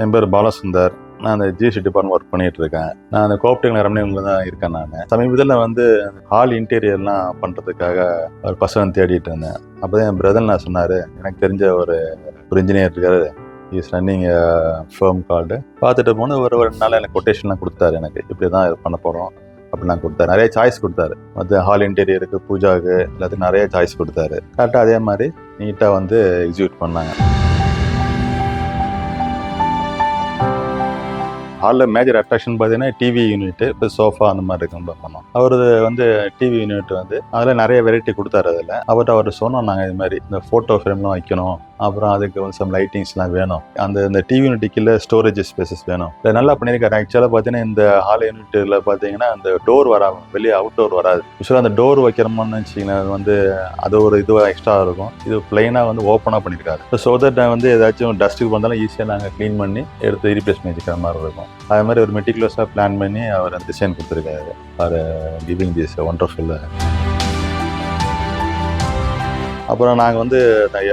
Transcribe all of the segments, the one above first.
என் பேர் பாலசுந்தர். நான் அந்த ஜிஎஸ்டி டிபார்ட்மெண்ட் ஒர்க் பண்ணிட்டு இருக்கேன். நான் அந்த கோஆப்டேக் ரமணியில் தான் இருக்கேன். நான் சமீபத்தில் வந்து ஹால் இன்டீரியர்லாம் பண்ணுறதுக்காக ஒரு பசங்க தேடிட்டு இருந்தேன். அப்போ தான் என் பிரதர் நான் சொன்னார், எனக்கு தெரிஞ்ச ஒரு இன்ஜினியர் இருக்காரு, இஸ் ரன்னிங் ஃபேர்ம் கால்டு. பார்த்துட்டு போன ஒரு 2 நாள் எனக்கு கொட்டேஷன்லாம் கொடுத்தாரு. எனக்கு இப்படி தான் இது பண்ண போகிறோம் அப்படிலாம் கொடுத்தாரு. நிறைய சாய்ஸ் கொடுத்தாரு. மற்ற ஹால் இன்டீரியருக்கு, பூஜாவுக்கு எல்லாத்துக்கும் நிறைய சாய்ஸ் கொடுத்தாரு. கரெக்டாக அதே மாதிரி நீட்டாக வந்து எக்ஸிக்யூட் பண்ணாங்க. ஹாலில் மேஜர் அட்ராக்ஷன் பார்த்தீங்கன்னா டிவி யூனிட்டு, இப்போ சோஃபா அந்த மாதிரி இருக்கும் பண்ணோம். அவர் வந்து டிவி யூனிட் வந்து அதில் நிறைய வெரைட்டி கொடுத்தாரு. அதில் அவர் சொன்னோம், நாங்கள் இது மாதிரி இந்த ஃபோட்டோ ஃப்ரேம்லாம் வைக்கணும், அப்புறம் அதுக்கு வந்து சம் லைட்டிங்ஸ்லாம் வேணும், இந்த டிவி யூனிட்டுக்குள்ள ஸ்டோரேஜ் ஸ்பேசஸ் வேணும். இதை நல்லா பண்ணியிருக்காரு. ஆக்சுவலாக பார்த்தீங்கன்னா இந்த ஹால் யூனிட்டில் பார்த்தீங்கன்னா அந்த டோர் வராது, வெளியே அவுட்டோர் வராது. யூஸ்வலாக அந்த டோர் வைக்கிறோம்னு வச்சிங்கன்னா வந்து அது ஒரு இதுவாக எக்ஸ்ட்ரா இருக்கும். இது பிளைனாக வந்து ஓப்பனாக பண்ணியிருக்காரு. ஸோ தட் வந்து ஏதாச்சும் டஸ்ட்டுக்கு வந்தாலும் ஈஸியாக நாங்கள் க்ளீன் பண்ணி எடுத்து ரீப்ளேஸ் பண்ணி வச்சுக்கிற மாதிரி இருக்கும். அது மாதிரி ஒரு மெட்டிகுலஸாக பிளான் பண்ணி அவர் அந்த டிசைன் கொடுத்துருக்காரு. அவர் கிவிங் திஸ் ஒண்டர்ஃபுல். அப்புறம் நாங்கள் வந்து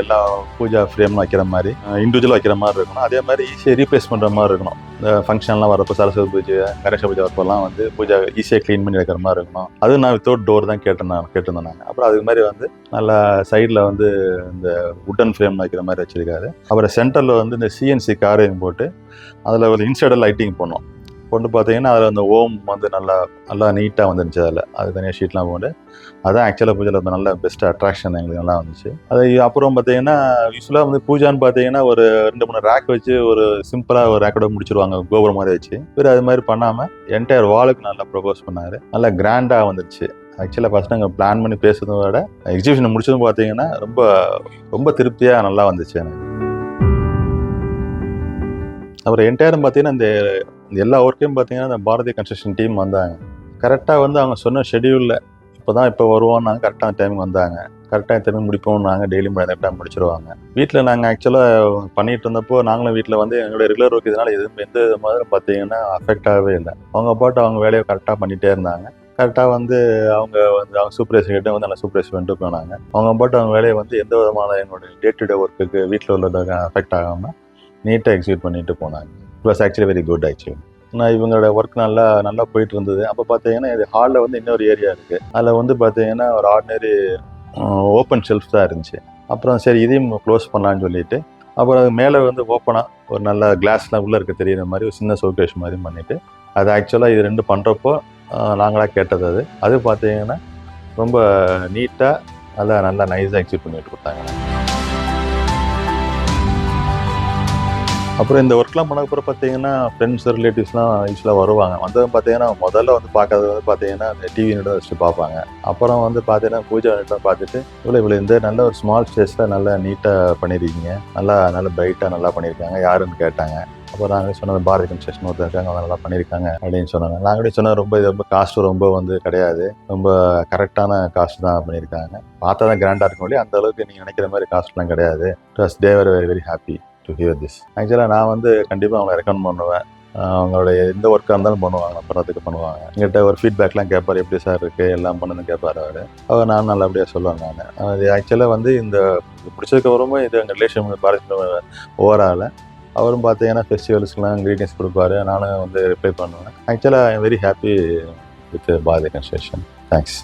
எல்லா பூஜா ஃப்ரேம்லாம் வைக்கிற மாதிரி இண்டிவிஜுவலாக வைக்கிற மாதிரி இருக்கணும். அதே மாதிரி ஈஸியாக ரீப்ளேஸ் பண்ணுற மாதிரி இருக்கணும். இந்த ஃபங்க்ஷன்லாம் வரப்போ, சரஸ்வதி பூஜை, கணேச பூஜை வரப்போலாம் வந்து பூஜா ஈஸியாக க்ளீன் பண்ணி வைக்கிற மாதிரி இருக்கணும். அதுவும் நான் வித்தவுட் டோர் தான் கேட்டிருந்தேன் நாங்கள். அப்புறம் அதுக்கு மாதிரி வந்து நல்லா சைடில் வந்து இந்த உட்டன் ஃப்ரேம் வைக்கிற மாதிரி வச்சுருக்காரு. அப்புறம் சென்டரில் வந்து இந்த சிஎன்சி காரையும் போட்டு அதில் ஒரு இன்சைடர் லைட்டிங் பண்ணோம். கொண்டு பார்த்தீங்கன்னா அதில் அந்த ஓம் வந்து நல்லா நீட்டாக வந்துருந்துச்சு. அது தனியாக ஷீட்லாம் போட்டு அதான் ஆக்சுவலாக பூஜையில் நல்ல பெஸ்ட் அட்ராக்ஷன் எங்களுக்கு நல்லா வந்துச்சு. அது அப்புறம் பார்த்தீங்கன்னா யூஸ்வலாக வந்து பூஜான்னு பார்த்தீங்கன்னா ஒரு 2-3 ரேக் வச்சு ஒரு சிம்பிளாக ஒரு ரேக்கோட முடிச்சிருவாங்க, கோபுரம் மாதிரி வச்சு. அது மாதிரி பண்ணாமல் என்டையர் வாலுக்கு நல்லா ப்ரொபோஸ் பண்ணார். நல்லா கிராண்டாக வந்துருச்சு. ஆக்சுவலாக ஃபஸ்ட் நாங்கள் பிளான் பண்ணி பேசுறதை விட எக்ஸிபிஷன் முடிச்சதும் பார்த்தீங்கன்னா ரொம்ப திருப்தியாக நல்லா வந்துச்சு எனக்கு. அப்புறம் என்டையரும் பார்த்தீங்கன்னா இந்த எல்லா ஒர்க்கையும் பார்த்தீங்கன்னா இந்த பாரதி கன்ஸ்ட்ரக்ஷன் டீம் வந்தாங்க. கரெக்டாக வந்து அவங்க சொன்ன ஷெடியூலில் இப்போ வருவோம்னாங்க. கரெக்டான டைமுக்கு வந்தாங்க. கரெக்டாக டைம் முடிப்போம். நாங்கள் டெய்லியும் கரெக்டாக முடிச்சிருவாங்க. வீட்டில் நாங்கள் ஆக்சுவலாக பண்ணிகிட்டு இருந்தப்போ நாங்களும் வீட்டில் வந்து எங்களோட ரெகுலர் ஒர்க் இதனால் எந்த மாதிரி பார்த்தீங்கன்னா அஃபெக்ட் ஆகவே இல்லை. அவங்க பாட்டு அவங்க வேலையை கரெக்டாக பண்ணிகிட்டே இருந்தாங்க. கரெக்டாக வந்து அவங்க சூப்பர்வைசர் கிட்டே வந்து நல்லா சூப்பர்வைஸ் பண்ணிட்டு போனாங்க. அவங்க பாட்டு அவங்க வேலையை வந்து எந்த விதமான எங்களுடைய டே டு டே ஒர்க்குக்கு வீட்டில் உள்ளதாக அஃபெக்ட் ஆகாமல் நீட்டாக எக்ஸிக்யூட் பண்ணிட்டு போனாங்க. It was actually very good. Actually நான் இவங்களோட ஒர்க் நல்லா போயிட்டு இருந்தது. அப்போ பார்த்தீங்கன்னா இது ஹாலில் வந்து இன்னொரு ஏரியா இருக்குது. அதில் வந்து பார்த்தீங்கன்னா ஒரு ஆர்டினரி ஓப்பன் ஷெல்ஃப் தான் இருந்துச்சு. அப்புறம் சரி இதையும் க்ளோஸ் பண்ணலான்னு சொல்லிட்டு அப்புறம் அது மேலே வந்து ஓப்பனாக ஒரு நல்ல கிளாஸ்லாம் உள்ளே இருக்க தெரியுற மாதிரி ஒரு சின்ன ஷோகேஸ் மாதிரி பண்ணிவிட்டு அது ஆக்சுவலாக இது 2 பண்ணுறப்போ நாங்களாக கேட்டது அது பார்த்தீங்கன்னா ரொம்ப நீட்டாக நல்லா நைஸாக எக்ஸிக்யூட் பண்ணிட்டு கொடுத்தாங்க. அப்புறம் இந்த ஒர்க்லாம் பண்ணக்கப்புறம் பார்த்தீங்கன்னா ஃப்ரெண்ட்ஸ் ரிலேட்டிவ்ஸ்லாம் யூஸ்வலாக வருவாங்க. வந்து பார்த்தீங்கன்னா முதல்ல வந்து பார்க்கறது வந்து பார்த்தீங்கன்னா இந்த டிவி யூனிட் வச்சுட்டு பார்ப்பாங்க. அப்புறம் வந்து பார்த்தீங்கன்னா பூஜா யூனிட்லாம் பார்த்துட்டு இவ்வளோ இந்த நல்ல ஒரு ஸ்மால் ஸ்பேஸில் நல்லா நீட்டாக பண்ணியிருக்கீங்க, நல்ல பிரைட்டாக நல்லா பண்ணியிருக்காங்க, யாருன்னு கேட்டாங்க. அப்புறம் நாங்கள் சொன்னது பாரதி கன்ஸ்ட்ரக்ஷன் ஒருத்தர் இருக்காங்க, அவங்க நல்லா பண்ணியிருக்காங்க அப்படின்னு சொன்னாங்க. நாங்களே சொன்னால் ரொம்ப காஸ்ட்டு ரொம்ப வந்து கிடையாது, ரொம்ப கரெக்டான காஸ்ட் தான் பண்ணியிருக்காங்க. பார்த்தா தான் கிராண்டாக இருக்கும் இல்லையா, அந்த அளவுக்கு நீங்கள் நினைக்கிற மாதிரி காஸ்ட்லாம் கிடையாது. They were very very happy to hear this. ஆக்சுவலாக நான் வந்து கண்டிப்பாக அவங்களை ரெக்கமெண்ட் பண்ணுவேன். அவங்களுடைய எந்த ஒர்க்காக இருந்தாலும் பண்ணுவாங்க, பண்ணுவாங்க. எங்கிட்ட ஒரு ஃபீட்பேக்லாம் கேட்பார், எப்படி சார் இருக்குது எல்லாம் பண்ணுன்னு கேட்பார். அவர் நான் நல்லபடியாக சொல்லுவேன். நான் அது ஆக்சுவலாக வந்து இந்த பிடிச்சதுக்கப்புறமா இது எங்கள் ரிலேஷன் பாரதி ஓவரால் அவரும் பார்த்தீங்கன்னா ஃபெஸ்டிவல்ஸ்க்குலாம் க்ரீட்டிங்ஸ் கொடுப்பாரு, நானும் வந்து ரிப்ளை பண்ணுவேன். ஆக்சுவலாக I am very happy with Bharathi Construction. Thanks.